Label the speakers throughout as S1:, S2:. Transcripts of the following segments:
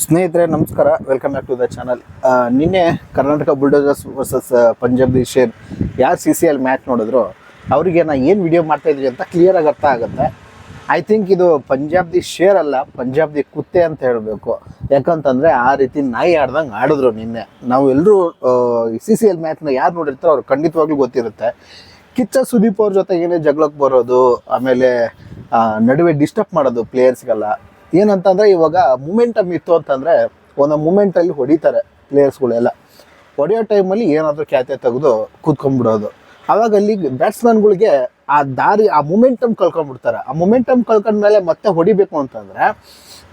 S1: ಸ್ನೇಹಿತರೆ ನಮಸ್ಕಾರ, welcome back to the channel. ನಿನ್ನೆ ಕರ್ನಾಟಕ ಬುಲ್ಡೋಜರ್ಸ್ ವರ್ಸಸ್ ಪಂಜಾಬ್ ದಿ ಶೇರ್ ಯಾರು CCL ಮ್ಯಾಚ್ ನೋಡಿದ್ರು ಅವರಿಗೆ ನಾನು ಏನು ವಿಡಿಯೋ ಮಾಡ್ತಾಯಿದ್ವಿ ಅಂತ ಕ್ಲಿಯರಾಗಿ ಅರ್ಥ ಆಗುತ್ತೆ. ಐ ಥಿಂಕ್ ಇದು ಪಂಜಾಬ್ ದಿ ಶೇರ್ ಅಲ್ಲ, ಪಂಜಾಬ್ ದಿ ಕುತ್ತೆ ಅಂತ ಹೇಳಬೇಕು. ಯಾಕಂತಂದರೆ ಆ ರೀತಿ ನಾಯಿ ಆಡ್ದಂಗೆ ಆಡಿದ್ರು ನಿನ್ನೆ. ನಾವು ಎಲ್ಲರೂ CCL ಮ್ಯಾಚ್ನ ಯಾರು ನೋಡಿರ್ತಾರೋ ಅವ್ರು ಖಂಡಿತವಾಗ್ಲೂ ಗೊತ್ತಿರುತ್ತೆ. ಕಿಚ್ಚ ಸುದೀಪ್ ಅವ್ರ ಜೊತೆ ಏನೇ ಜಗಳಕ್ಕೆ ಬರೋದು, ಆಮೇಲೆ ನಡುವೆ ಡಿಸ್ಟರ್ಬ್ ಮಾಡೋದು ಪ್ಲೇಯರ್ಸ್ಗೆಲ್ಲ. ಏನಂತಂದರೆ ಇವಾಗ ಮೂಮೆಂಟಮ್ ಇತ್ತು ಅಂತಂದರೆ ಒಂದು ಮೂಮೆಂಟಲ್ಲಿ ಹೊಡಿತಾರೆ ಪ್ಲೇಯರ್ಸ್ಗಳೆಲ್ಲ. ಹೊಡೆಯೋ ಟೈಮಲ್ಲಿ ಏನಾದರೂ ಖ್ಯಾತೆ ತೆಗೆದು ಕೂತ್ಕೊಂಡ್ಬಿಡೋದು. ಆವಾಗ ಅಲ್ಲಿ ಬ್ಯಾಟ್ಸ್ಮನ್ಗಳಿಗೆ ಆ ದಾರಿ, ಆ ಮೂಮೆಂಟಮ್ ಕಳ್ಕೊಂಡ್ಬಿಡ್ತಾರೆ. ಆ ಮೂಮೆಂಟಮ್ ಕಳ್ಕೊಂಡ್ಮೇಲೆ ಮತ್ತೆ ಹೊಡಿಬೇಕು ಅಂತಂದರೆ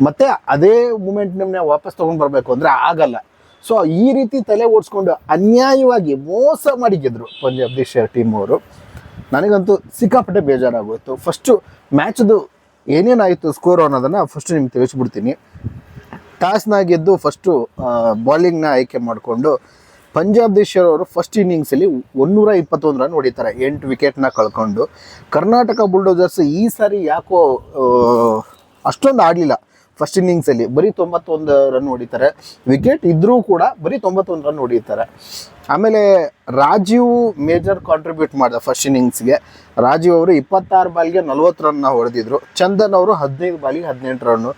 S1: ಮತ್ತೆ ಅದೇ ಮೂಮೆಂಟಮ್ನೇ ವಾಪಸ್ ತೊಗೊಂಡು ಬರಬೇಕು ಅಂದರೆ ಆಗಲ್ಲ. ಸೊ ಈ ರೀತಿ ತಲೆ ಓಡಿಸ್ಕೊಂಡು ಅನ್ಯಾಯವಾಗಿ ಮೋಸ ಮಾಡಿ ಗೆದ್ರು ಪಂಜಾಬ್ ದಿ ಶೇರ್ ಟೀಮ್ ಅವರು. ನನಗಂತೂ ಸಿಕ್ಕಾಪಟ್ಟೆ ಬೇಜಾರಾಗೋಯ್ತು. ಫಸ್ಟು ಮ್ಯಾಚ್ದು ಏನೇನಾಯಿತು ಸ್ಕೋರ್ ಅನ್ನೋದನ್ನು ಫಸ್ಟು ನಿಮ್ಗೆ ತಿಳಿಸ್ಬಿಡ್ತೀನಿ. ಟಾಸ್ನ ಗೆದ್ದು ಫಸ್ಟು ಬಾಲಿಂಗ್ನ ಆಯ್ಕೆ ಮಾಡಿಕೊಂಡು ಪಂಜಾಬ್ ದಿ ಶೇರ್ ಅವರು ಫಸ್ಟ್ ಇನ್ನಿಂಗ್ಸಲ್ಲಿ 121 ರನ್ ಹೊಡಿತಾರೆ, 8 ವಿಕೆಟ್ನ ಕಳ್ಕೊಂಡು. ಕರ್ನಾಟಕ ಬುಲ್ಡೋಜರ್ಸ್ ಈ ಸಾರಿ ಯಾಕೋ ಅಷ್ಟೊಂದು ಆಡಲಿಲ್ಲ. ಫಸ್ಟ್ ಇನ್ನಿಂಗ್ಸಲ್ಲಿ ಬರೀ 91 ರನ್ ಹೊಡಿತಾರೆ. ವಿಕೆಟ್ ಇದ್ದರೂ ಕೂಡ ಬರೀ 91 ರನ್ ಹೊಡಿತಾರೆ. ಆಮೇಲೆ ರಾಜೀವ್ ಮೇಜರ್ ಕಾಂಟ್ರಿಬ್ಯೂಟ್ ಮಾಡಿದ ಫಸ್ಟ್ ಇನ್ನಿಂಗ್ಸ್ಗೆ. ರಾಜೀವ್ ಅವರು 26 ಬಾಲ್ಗೆ 40 ರನ್ನ ಹೊಡೆದಿದ್ರು. ಚಂದನ್ ಅವರು 15 ಬಾಲಿಗೆ 18 ರನ್ನು.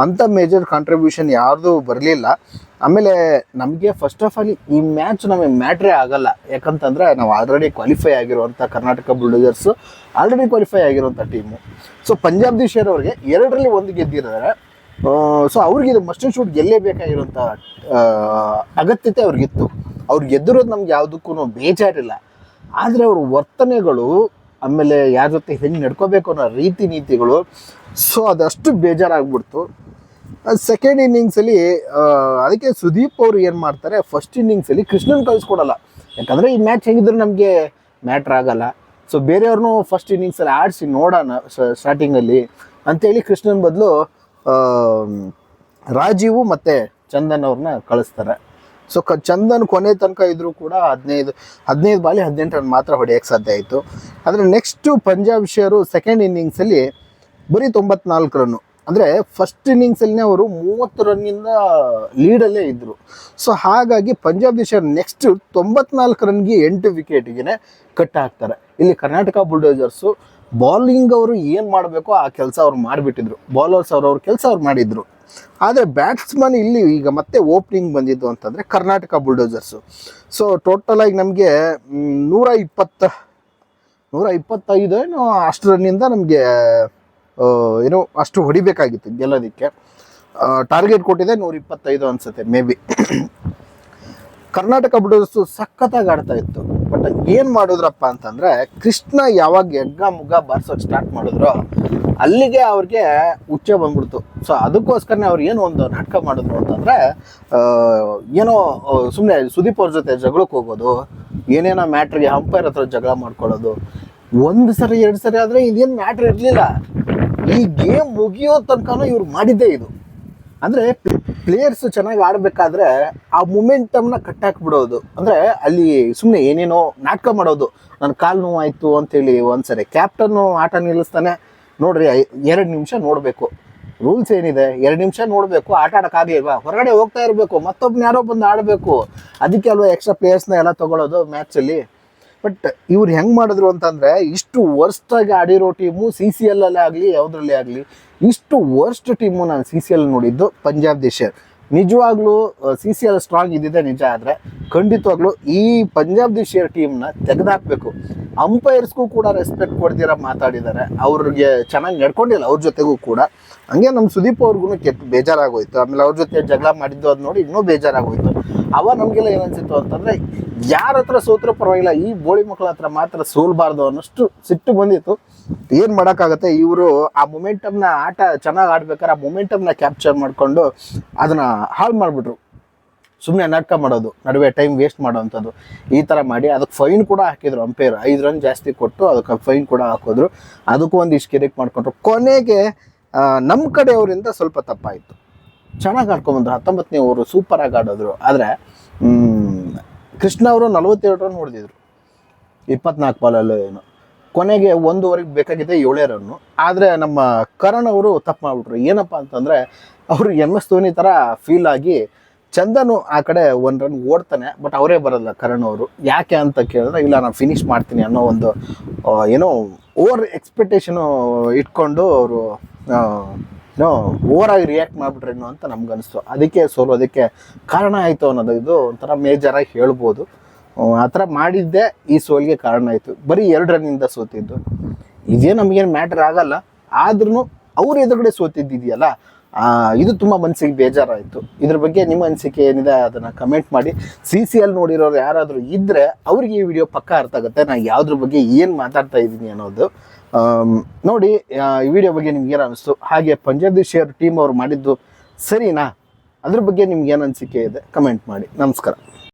S1: ಅಂಥ ಮೇಜರ್ ಕಾಂಟ್ರಿಬ್ಯೂಷನ್ ಯಾರ್ದು ಬರಲಿಲ್ಲ. ಆಮೇಲೆ ನಮಗೆ ಫಸ್ಟ್ ಆಫ್ ಆಲ್ ಈ ಮ್ಯಾಚ್ ನಮಗೆ ಮ್ಯಾಟ್ರೇ ಆಗಲ್ಲ. ಯಾಕಂತಂದರೆ ನಾವು ಆಲ್ರೆಡಿ ಕ್ವಾಲಿಫೈ ಆಗಿರುವಂಥ ಕರ್ನಾಟಕ ಬುಲ್ಡೋಜರ್ಸು ಆಲ್ರೆಡಿ ಕ್ವಾಲಿಫೈ ಆಗಿರುವಂಥ team. So Punjab De share ಅವ್ರಿಗೆ 2ರಲ್ಲಿ 1 ಗೆದ್ದಿದ್ದಾರೆ. ಸೊ ಅವ್ರಿಗೆ ಇದು ಮಸ್ಟ್ ಶೂಟ್ ಗೆಲ್ಲೇಬೇಕಾಗಿರೋಂಥ ಅಗತ್ಯತೆ ಅವ್ರಿಗಿತ್ತು. ಅವ್ರು ಗೆದ್ದಿರೋದು ನಮ್ಗೆ ಯಾವುದಕ್ಕೂ ಬೇಜಾರಿಲ್ಲ. ಆದರೆ ಅವ್ರ ವರ್ತನೆಗಳು, ಆಮೇಲೆ ಯಾರ ಜೊತೆ ಹೆಂಗೆ ನಡ್ಕೋಬೇಕು ಅನ್ನೋ ರೀತಿ ನೀತಿಗಳು, ಸೊ ಅದಷ್ಟು ಬೇಜಾರಾಗ್ಬಿಡ್ತು. ಸೆಕೆಂಡ್ ಇನ್ನಿಂಗ್ಸಲ್ಲಿ ಅದಕ್ಕೆ ಸುದೀಪ್ ಅವರು ಏನು ಮಾಡ್ತಾರೆ, ಫಸ್ಟ್ ಇನ್ನಿಂಗ್ಸಲ್ಲಿ ಕೃಷ್ಣನ್ ಕಳಿಸ್ಕೊಡಲ್ಲ. ಯಾಕಂದರೆ ಈ ಮ್ಯಾಚ್ ಹೆಂಗಿದ್ರು ನಮಗೆ ಮ್ಯಾಟ್ರ್ ಆಗಲ್ಲ. ಸೊ ಬೇರೆಯವ್ರನ್ನೂ ಫಸ್ಟ್ ಇನ್ನಿಂಗ್ಸಲ್ಲಿ ಆಡಿಸಿ ನೋಡೋಣ ಸ್ಟಾರ್ಟಿಂಗಲ್ಲಿ ಅಂಥೇಳಿ ಕೃಷ್ಣನ್ ಬದಲು ರಾಜೀವು ಮತ್ತು ಚಂದನ್ ಅವ್ರನ್ನ ಕಳಿಸ್ತಾರೆ. ಸೊ ಚಂದನ್ ಕೊನೆ ತನಕ ಇದ್ದರೂ ಕೂಡ 15 ಬಾಲಿ 18 ರನ್ ಮಾತ್ರ ಹೊಡೆಯೋಕ್ಕೆ ಸಾಧ್ಯ ಆಯಿತು. ಆದರೆ ನೆಕ್ಸ್ಟು ಪಂಜಾಬ್ ಶೇರು ಸೆಕೆಂಡ್ ಇನ್ನಿಂಗ್ಸಲ್ಲಿ ಬರೀ 94 ರನ್ನು. ಅಂದರೆ ಫಸ್ಟ್ ಇನ್ನಿಂಗ್ಸಲ್ಲಿನೇ ಅವರು 30 ರನ್ನಿಂದ ಲೀಡಲ್ಲೇ ಇದ್ದರು. ಸೊ ಹಾಗಾಗಿ ಪಂಜಾಬ್ ದಿ ಶೇರ್ ನೆಕ್ಸ್ಟ್ 94 ರನ್ಗೆ 8 ವಿಕೆಟ್ಗೆ ಕಟ್ ಹಾಕ್ತಾರೆ. ಇಲ್ಲಿ ಕರ್ನಾಟಕ ಬುಲ್ಡೋಜರ್ಸು ಬೌಲಿಂಗ್ ಅವರು ಏನು ಮಾಡಬೇಕೋ ಆ ಕೆಲಸ ಅವ್ರು ಮಾಡಿಬಿಟ್ಟಿದ್ರು. ಬೌಲರ್ಸ್ ಅವ್ರ ಕೆಲಸ ಅವ್ರು ಮಾಡಿದರು. ಆದರೆ ಬ್ಯಾಟ್ಸ್ಮನ್ ಇಲ್ಲಿ ಈಗ ಮತ್ತೆ ಓಪನಿಂಗ್ ಬಂದಿದ್ದು ಅಂತಂದರೆ ಕರ್ನಾಟಕ ಬುಲ್ಡೋಜರ್ಸು. ಸೊ ಟೋಟಲಾಗಿ ನಮಗೆ 125 ಏನೋ ಅಷ್ಟು ರನ್ನಿಂದ ನಮಗೆ ಏನೋ ಅಷ್ಟು ಹೊಡಿಬೇಕಾಗಿತ್ತು ಗೆಲ್ಲೋದಕ್ಕೆ. ಟಾರ್ಗೆಟ್ ಕೊಟ್ಟಿದೆ 125 ಅನಿಸುತ್ತೆ ಮೇ ಬಿ. ಕರ್ನಾಟಕ ಬುಲ್ಡೋಜರ್ಸು ಸಖತ್ತಾಗಿ ಆಡ್ತಾ ಇತ್ತು. ಬಟ್ ಏನು ಮಾಡಿದ್ರಪ್ಪ ಅಂತಂದರೆ ಕೃಷ್ಣ ಯಾವಾಗ ಮುಗ್ಗ ಬಾರ್ಸೋಕ್ಕೆ ಸ್ಟಾರ್ಟ್ ಮಾಡಿದ್ರು ಅಲ್ಲಿಗೆ ಅವ್ರಿಗೆ ಹುಚ್ಚೆ ಬಂದ್ಬಿಡ್ತು. ಸೊ ಅದಕ್ಕೋಸ್ಕರನೇ ಅವ್ರು ಏನು ಒಂದು ನಾಟಕ ಮಾಡಿದ್ರು ಅಂತಂದರೆ, ಏನೋ ಸುಮ್ಮನೆ ಸುದೀಪ್ ಅವ್ರ ಜೊತೆ ಜಗಳಕ್ಕೆ ಹೋಗೋದು, ಏನೇನೋ ಮ್ಯಾಟ್ರಿಗೆ ಅಂಪೈರ್ ಹತ್ರ ಜಗಳ ಮಾಡ್ಕೊಳ್ಳೋದು. 1 ಸರಿ 2 ಸರಿ ಆದರೆ ಇದೇನು ಮ್ಯಾಟ್ರ್ ಇರಲಿಲ್ಲ. ಈ ಗೇಮ್ ಮುಗಿಯೋ ತನಕನೂ ಇವ್ರು ಮಾಡಿದ್ದೇ ಇದು. ಅಂದರೆ ಪ್ಲೇಯರ್ಸ್ ಚೆನ್ನಾಗಿ ಆಡಬೇಕಾದ್ರೆ ಆ ಮೂಮೆಂಟಮ್ನ ಕಟ್ಟಾಕ್ಬಿಡೋದು. ಅಂದರೆ ಅಲ್ಲಿ ಸುಮ್ಮನೆ ಏನೇನೋ ನಾಟಕ ಮಾಡೋದು. ನನ್ನ ಕಾಲು ನೋವಾಯಿತು ಅಂತೇಳಿ ಒಂದ್ಸರಿ ಕ್ಯಾಪ್ಟನ್ನು ಆಟ ನಿಲ್ಲಿಸ್ತಾನೆ. ನೋಡ್ರಿ 2 ನಿಮಿಷ ನೋಡಬೇಕು, ರೂಲ್ಸ್ ಏನಿದೆ, 2 ನಿಮಿಷ ನೋಡಬೇಕು. ಆಟ ಆಡೋಕ್ಕಾಗಲಿಲ್ವಾ, ಹೊರಗಡೆ ಹೋಗ್ತಾ ಇರಬೇಕು, ಮತ್ತೊಬ್ಬನ ಯಾರೋ ಬಂದು ಆಡಬೇಕು. ಅದಕ್ಕೆ ಅಲ್ವಾ ಎಕ್ಸ್ಟ್ರಾ ಪ್ಲೇಯರ್ಸ್ನ ಎಲ್ಲ ತೊಗೊಳ್ಳೋದು ಮ್ಯಾಚಲ್ಲಿ. ಬಟ್ ಇವ್ರು ಹೆಂಗೆ ಮಾಡಿದ್ರು ಅಂತಂದರೆ, ಇಷ್ಟು ವರ್ಸ್ಟಾಗಿ ಆಡಿರೋ ಟೀಮು CCL ಅಲ್ಲೇ ಆಗಲಿ ಯಾವುದ್ರಲ್ಲೇ ಆಗಲಿ, ಇಷ್ಟು ವರ್ಸ್ಟ್ ಟೀಮು ನಾನು CCL ನೋಡಿದ್ದು ಪಂಜಾಬ್ ದಿ ಶೇರ್. ನಿಜವಾಗ್ಲೂ CCL ಸ್ಟ್ರಾಂಗ್ ಇದ್ದಿದೆ ನಿಜ. ಆದರೆ ಖಂಡಿತವಾಗ್ಲೂ ಈ ಪಂಜಾಬ್ ದಿ ಶೇರ್ ಟೀಮ್ನ ತೆಗೆದಾಕಬೇಕು. ಅಂಪೈರ್ಸ್ಗೂ ಕೂಡ ರೆಸ್ಪೆಕ್ಟ್ ಕೊಡ್ದಿರ ಮಾತಾಡಿದ್ದಾರೆ. ಅವ್ರಿಗೆ ಚೆನ್ನಾಗಿ ನಡ್ಕೊಂಡಿಲ್ಲ ಅವ್ರ ಜೊತೆಗೂ ಕೂಡ. ಹಂಗೆ ನಮ್ಮ ಸುದೀಪ್ ಅವ್ರಿಗೂ ಬೇಜಾರಾಗೋಯ್ತು. ಆಮೇಲೆ ಅವ್ರ ಜೊತೆ ಜಗಳ ಮಾಡಿದ್ದು ಅದು ನೋಡಿ ಇನ್ನೂ ಬೇಜಾರಾಗೋಯ್ತು. ಅವ ನಮಗೆಲ್ಲ ಏನನ್ಸಿತ್ತು ಅಂತಂದರೆ, ಯಾರ ಹತ್ರ ಸೋತ್ರೂ ಪರವಾಗಿಲ್ಲ, ಈ ಬೋಳಿ ಮಕ್ಕಳ ಹತ್ರ ಮಾತ್ರ ಸೋಲ್ಬಾರ್ದು ಅನ್ನೋಷ್ಟು ಸಿಟ್ಟು ಬಂದಿತ್ತು. ಏನು ಮಾಡೋಕ್ಕಾಗತ್ತೆ, ಇವರು ಆ ಮೊಮೆಂಟಮ್ನ ಆಟ ಚೆನ್ನಾಗಿ ಆಡ್ಬೇಕಾದ್ರೆ ಆ ಮೊಮೆಂಟಮ್ನ ಕ್ಯಾಪ್ಚರ್ ಮಾಡಿಕೊಂಡು ಅದನ್ನು ಹಾಳು ಮಾಡಿಬಿಟ್ರು. ಸುಮ್ಮನೆ ನಾಟಕ ಮಾಡೋದು, ನಡುವೆ ಟೈಮ್ ವೇಸ್ಟ್ ಮಾಡೋವಂಥದ್ದು, ಈ ಥರ ಮಾಡಿ ಅದಕ್ಕೆ ಫೈನ್ ಕೂಡ ಹಾಕಿದ್ರು. ಅಂಪೈರ್ 5 ರನ್ ಜಾಸ್ತಿ ಕೊಟ್ಟು ಅದಕ್ಕೆ ಫೈನ್ ಕೂಡ ಹಾಕಿದ್ರು. ಅದಕ್ಕೂ ಒಂದಿಷ್ಟು ಕಿರಿಕ್ ಮಾಡಿಕೊಂಡ್ರು. ಕೊನೆಗೆ ನಮ್ಮ ಕಡೆಯವರಿಂದ ಸ್ವಲ್ಪ ತಪ್ಪಾಯಿತು. ಚೆನ್ನಾಗಿ ಆಡ್ಕೊಂಬಂದ್ರು. 19ನೇ ಓವರು ಸೂಪರಾಗಿ ಆಡಿದ್ರು. ಆದರೆ ಕೃಷ್ಣ ಅವರು 47 ರನ್ ಹೊಡೆದಿದ್ರು 24 ಬಾಲಲ್ಲೂ. ಏನು ಕೊನೆಗೆ 1 ಓವರಿಗೆ ಬೇಕಾಗಿದೆ 7 ರನ್ನು. ಆದರೆ ನಮ್ಮ ಕರಣ್ ಅವರು ತಪ್ಪು ಮಾಡಿಬಿಟ್ರು. ಏನಪ್ಪ ಅಂತಂದರೆ ಅವರು MS ಧೋನಿ ಥರ ಫೀಲ್ ಆಗಿ ಚಂದನು ಆ ಕಡೆ 1 ರನ್ ಓಡ್ತಾನೆ, ಬಟ್ ಅವರೇ ಬರಲ್ಲ ಕರಣ್ ಅವರು. ಯಾಕೆ ಅಂತ ಕೇಳಿದ್ರೆ, ಇಲ್ಲ ನಾನು ಫಿನಿಷ್ ಮಾಡ್ತೀನಿ ಅನ್ನೋ ಒಂದು ಏನೋ ಓವರ್ ಎಕ್ಸ್ಪೆಕ್ಟೇಷನು ಇಟ್ಕೊಂಡು ಅವರು ಏನೋ ಓವರಾಗಿ ರಿಯಾಕ್ಟ್ ಮಾಡಿಬಿಟ್ರೇನೋ ಅಂತ ನಮ್ಗನ್ನಿಸ್ತು. ಅದಕ್ಕೆ ಸೋಲೋದಕ್ಕೆ ಕಾರಣ ಆಯಿತು ಅನ್ನೋದು ಇದು ಒಂಥರ ಮೇಜರಾಗಿ ಹೇಳ್ಬೋದು. ಆ ಥರ ಮಾಡಿದ್ದೆ ಈ ಸೋಲಿಗೆ ಕಾರಣ ಆಯಿತು. ಬರೀ 2 ರನ್ನಿಂದ ಸೋತಿದ್ದು, ಇದೇ ನಮಗೇನು ಮ್ಯಾಟರ್ ಆಗಲ್ಲ. ಆದ್ರೂ ಅವ್ರ ಎದುರುಗಡೆ ಸೋತಿದ್ದಿದೆಯಲ್ಲ, ಇದು ತುಂಬ ಮನಸ್ಸಿಗೆ ಬೇಜಾರಾಯಿತು. ಇದ್ರ ಬಗ್ಗೆ ನಿಮ್ಮ ಅನಿಸಿಕೆ ಏನಿದೆ ಅದನ್ನು ಕಮೆಂಟ್ ಮಾಡಿ. CCL ನೋಡಿರೋರು ಯಾರಾದರೂ ಇದ್ದರೆ ಅವ್ರಿಗೆ ಈ ವಿಡಿಯೋ ಪಕ್ಕ ಅರ್ಥ ಆಗುತ್ತೆ ನಾನು ಯಾವುದ್ರ ಬಗ್ಗೆ ಏನು ಮಾತಾಡ್ತಾ ಇದ್ದೀನಿ ಅನ್ನೋದು. ನೋಡಿ, ಈ ವಿಡಿಯೋ ಬಗ್ಗೆ ನಿಮ್ಗೆ ಏನು ಅನ್ನಿಸ್ತು, ಹಾಗೆ ಪಂಜಾಬ್ ದಿ ಶೇರ್ ಟೀಮ್ ಅವ್ರು ಮಾಡಿದ್ದು ಸರಿನಾ, ಅದ್ರ ಬಗ್ಗೆ ನಿಮ್ಗೆ ಏನು ಅನಿಸಿಕೆ ಇದೆ ಕಮೆಂಟ್ ಮಾಡಿ. ನಮಸ್ಕಾರ.